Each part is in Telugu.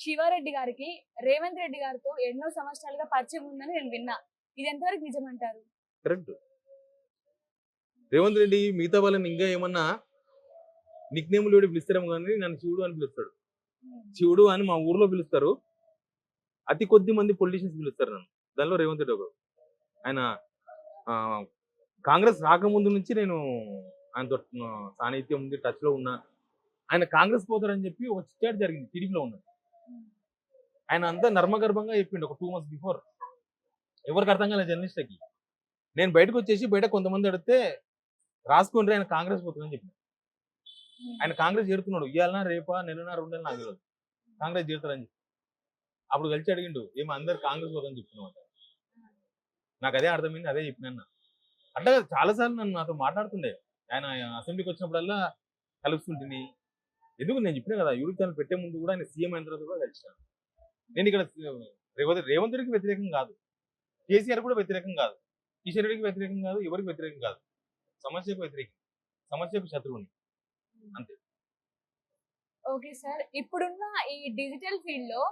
శివారెడ్డి గారికి రేవంత్ రెడ్డి గారితో ఎన్నో సంవత్సరాలుగా పరిచయం ఉందని నేను విన్నా. ఇది ఎంతవరకు నిజమంటారు? కరెక్ట్. రేవంత్ రెడ్డి మిగతా వాళ్ళని ఇంకా ఏమన్నా నిక్ నేములు పెట్టి పిలుస్తారేమో కానీ నన్ను శివుడు అని పిలుస్తాడు. శివుడు అని మా ఊర్లో పిలుస్తారు. అతి కొద్ది మంది పొలిటీషియన్స్ పిలుస్తారు నన్ను. దానిలో రేవంత్ రెడ్డి ఒకడు. ఆయన కాంగ్రెస్ రాకముందు నుంచి నేను ఆయనతో సాన్నిహిత్యం ఉంది, టచ్ లో ఉన్నా. ఆయన కాంగ్రెస్ పోతారని చెప్పి ఒక చిట్చాట్ జరిగింది, టీడీపీలో ఉన్నది. ఆయన అంతా నర్మగర్భంగా చెప్పిండు ఒక 2 months బిఫోర్. ఎవరికి అర్థం కాలేదు జర్నలిస్ట్కి. నేను బయటకు వచ్చేసి బయట కొంతమంది అడిగితే రాసుకుంటే ఆయన కాంగ్రెస్ పోతుందని చెప్పిన. ఆయన కాంగ్రెస్ చేరుతున్నాడు. ఇవాళ రేపా నెలనా 2 నెలలు నాకు తెలియదు. కాంగ్రెస్ చేరుతారని చెప్పి అప్పుడు కలిసి అడిగిండు, ఏమో అందరు కాంగ్రెస్ పోతుందని చెప్తున్నావు. నాకు అదే అర్థమైంది, అదే చెప్పిన. అట్లా చాలాసార్లు నన్ను నాతో మాట్లాడుతుండే. ఆయన అసెంబ్లీకి వచ్చినప్పుడల్లా కలుస్తుంటుంది. ఎందుకు నేను చెప్పినా కదా, యూట్యూబ్ ఛానల్ పెట్టే ముందు కూడా ఆయన సీఎం అయిన తర్వాత కూడా కలిసాను. నేను ఇక్కడ రేవంత్ రెడ్డికి వ్యతిరేకం కాదు, కేసీఆర్ కూడా వ్యతిరేకం కాదు, కిషన్ రెడ్డికి వ్యతిరేకం కాదు, ఎవరికి వ్యతిరేకం కాదు. సమస్యకు వ్యతిరేకం, సమస్యకు శత్రువుని, అంతే. ఓకే సార్, ఇప్పుడున్న ఈ డిజిటల్ ఫీల్డ్ లో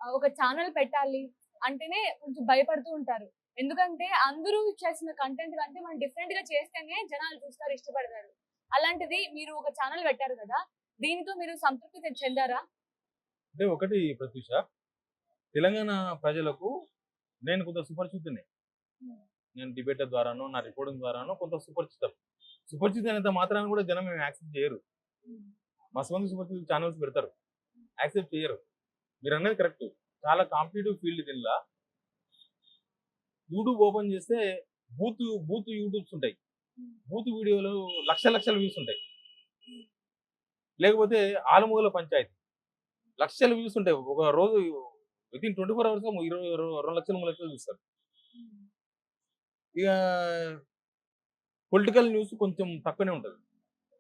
ఒక ఛానల్ పెట్టాలి అంటేనే కొంచెం భయపడుతూ ఉంటారు. ఎందుకంటే అందరూ చేసిన కంటెంట్ కంటే మనం డిఫరెంట్ గా చేస్తేనే జనాలు చూస్తారు, ఇష్టపడతారు. అలాంటిది మీరు ఒక ఛానల్ పెట్టారు కదా, దీనితో మీరు సంతృప్తి చెందారా? అంటే ఒకటి ప్రత్యూష, తెలంగాణ ప్రజలకు నేను కొంత సుపరిచితున్నే. నేను డిబేటర్ ద్వారానో నా రిపోర్టింగ్ ద్వారానో కొంత సుపరిచితం. సుపరిచితం అయినంత మాత్రాన్ని కూడా జనం మేము యాక్సెప్ట్ చేయరు. మస్తు మంది సుపరిచిత ఛానల్స్ పెడతారు, యాక్సెప్ట్ చేయరు. మీరు అన్నది కరెక్ట్. చాలా కాంపిటేటివ్ ఫీల్డ్. దీనిలో యూట్యూబ్ ఓపెన్ చేస్తే బూత్ యూట్యూబ్స్ ఉంటాయి, బూత్ వీడియోలు లక్షల వ్యూస్ ఉంటాయి. లేకపోతే ఆలమూల పంచాయతీ లక్షల వ్యూస్ ఉంటాయి. ఒక రోజు వితిన్ 24 hours 2 లక్షలు 3 లక్షలు చూస్తారు. ఇక పొలిటికల్ న్యూస్ కొంచెం తక్కువనే ఉంటుంది,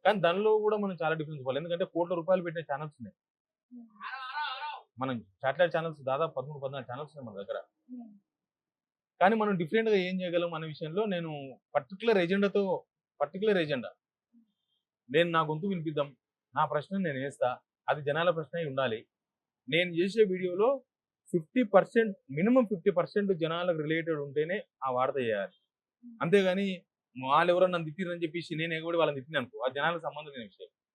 కానీ దానిలో కూడా మనం చాలా డిఫరెన్స్ ఇవ్వాలి. ఎందుకంటే కోట్ల రూపాయలు పెట్టే ఛానల్స్ ఉన్నాయి. మనం శాటిలైట్ ఛానల్స్ దాదాపు 13-14 ఛానల్స్ ఉన్నాయి మన దగ్గర. కానీ మనం డిఫరెంట్ గా ఏం చేయగలం అనే విషయంలో నేను పర్టికులర్ ఎజెండా నేను నా గొంతు వినిపిద్దాం, నా ప్రశ్న నేను వేస్తా, అది జనాల ప్రశ్న ఉండాలి. నేను చేసే వీడియోలో 50% మినిమం 50% జనాలకు రిలేటెడ్ ఉంటేనే ఆ వార్త చేయాలి. అంతేగాని వాళ్ళు ఎవరో నన్ను తిట్టిరని చెప్పేసి నేను ఎగబడి వాళ్ళని తిట్టిన అనుకో, ఆ జనాలకు సంబంధం లేని విషయం.